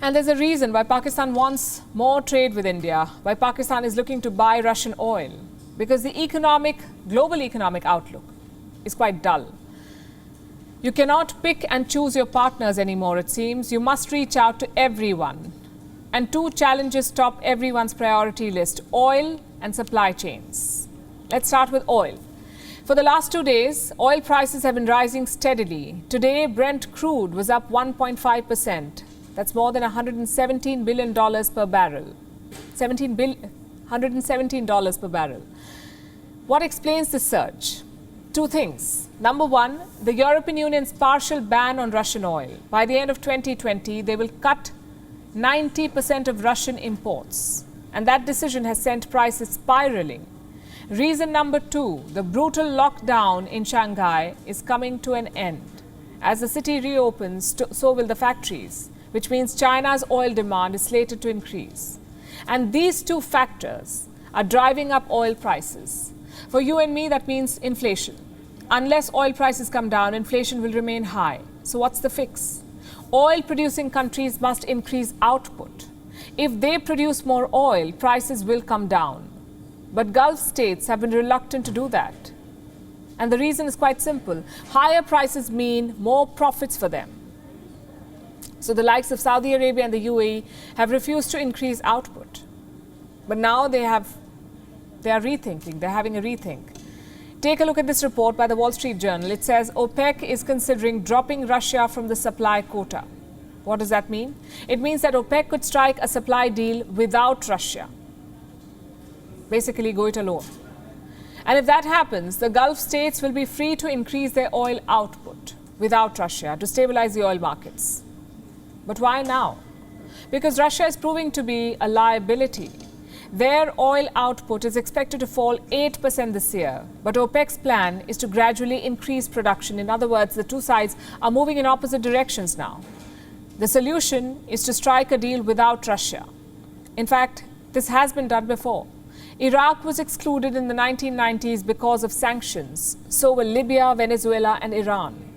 And there's a reason why Pakistan wants more trade with India, why Pakistan is looking to buy Russian oil, because the global economic outlook is quite dull. You cannot pick and choose your partners anymore, it seems. You must reach out to everyone. And two challenges top everyone's priority list: oil and supply chains. Let's start with oil. For the last 2 days, oil prices have been rising steadily. Today, Brent crude was up 1.5%. That's more than $117 billion per barrel. $117 per barrel. What explains the surge? Two things. Number one, the European Union's partial ban on Russian oil. By the end of 2020, they will cut 90% of Russian imports. And that decision has sent prices spiraling. Reason number two, the brutal lockdown in Shanghai is coming to an end. As the city reopens, so will the factories, which means China's oil demand is slated to increase. And these two factors are driving up oil prices. For you and me, that means inflation. Unless oil prices come down, inflation will remain high. So what's the fix? Oil-producing countries must increase output. If they produce more oil, prices will come down. But Gulf states have been reluctant to do that. And the reason is quite simple. Higher prices mean more profits for them. So the likes of Saudi Arabia and the UAE have refused to increase output. But now they are rethinking, they're having a rethink. Take a look at this report by the Wall Street Journal. It says OPEC is considering dropping Russia from the supply quota. What does that mean? It means that OPEC could strike a supply deal without Russia. Basically, go it alone. And if that happens, the Gulf states will be free to increase their oil output without Russia to stabilize the oil markets. But why now? Because Russia is proving to be a liability. Their oil output is expected to fall 8% this year, but OPEC's plan is to gradually increase production. In other words, the two sides are moving in opposite directions now. The solution is to strike a deal without Russia. In fact, this has been done before. Iraq was excluded in the 1990s because of sanctions. So were Libya, Venezuela, and Iran.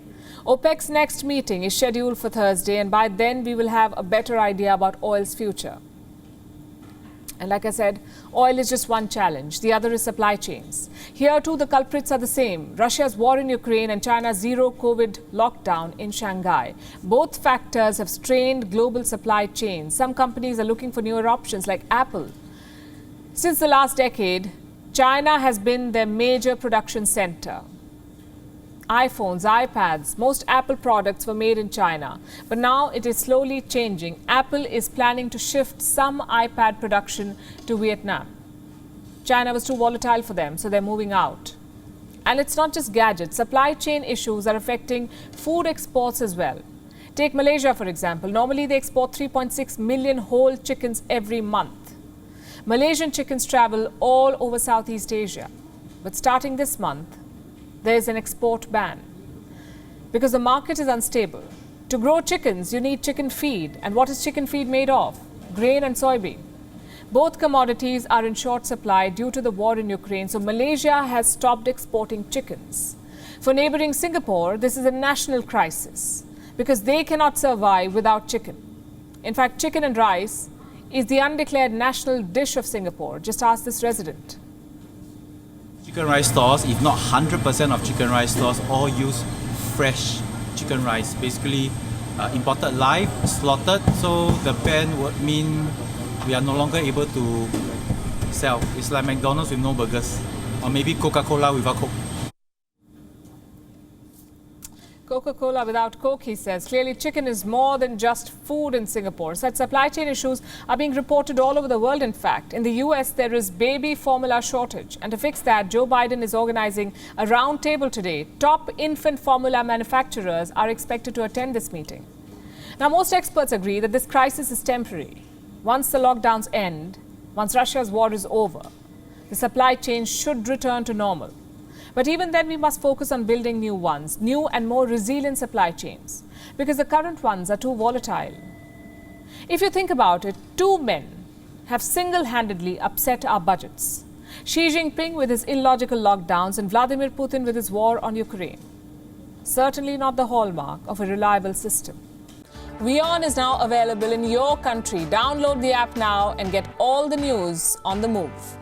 OPEC's next meeting is scheduled for Thursday, and by then we will have a better idea about oil's future. And like I said, oil is just one challenge. The other is supply chains. Here too, the culprits are the same. Russia's war in Ukraine and China's zero-COVID lockdown in Shanghai. Both factors have strained global supply chains. Some companies are looking for newer options, like Apple. Since the last decade, China has been their major production center. iPhones, iPads, most Apple products were made in China. But now it is slowly changing. Apple is planning to shift some iPad production to Vietnam. China was too volatile for them, so they're moving out. And it's not just gadgets. Supply chain issues are affecting food exports as well. Take Malaysia, for example. Normally, they export 3.6 million whole chickens every month. Malaysian chickens travel all over Southeast Asia. But starting this month, there is an export ban because the market is unstable. To grow chickens, you need chicken feed. And what is chicken feed made of? Grain and soybean. Both commodities are in short supply due to the war in Ukraine, so Malaysia has stopped exporting chickens. For neighbouring Singapore, this is a national crisis because they cannot survive without chicken. In fact, chicken and rice is the undeclared national dish of Singapore. Just ask this resident. Chicken rice stores, if not 100% of chicken rice stores, all use fresh chicken rice, basically imported live, slaughtered. So the ban would mean we are no longer able to sell. It's like McDonald's with no burgers, or maybe Coca-Cola without Coke. Coca-Cola without Coke, he says. Clearly, chicken is more than just food in Singapore. Such supply chain issues are being reported all over the world, in fact. In the US, there is baby formula shortage. And to fix that, Joe Biden is organizing a roundtable today. Top infant formula manufacturers are expected to attend this meeting. Now, most experts agree that this crisis is temporary. Once the lockdowns end, once Russia's war is over, the supply chain should return to normal. But even then, we must focus on building new ones, new and more resilient supply chains, because the current ones are too volatile. If you think about it, two men have single-handedly upset our budgets. Xi Jinping with his illogical lockdowns and Vladimir Putin with his war on Ukraine. Certainly not the hallmark of a reliable system. WION is now available in your country. Download the app now and get all the news on the move.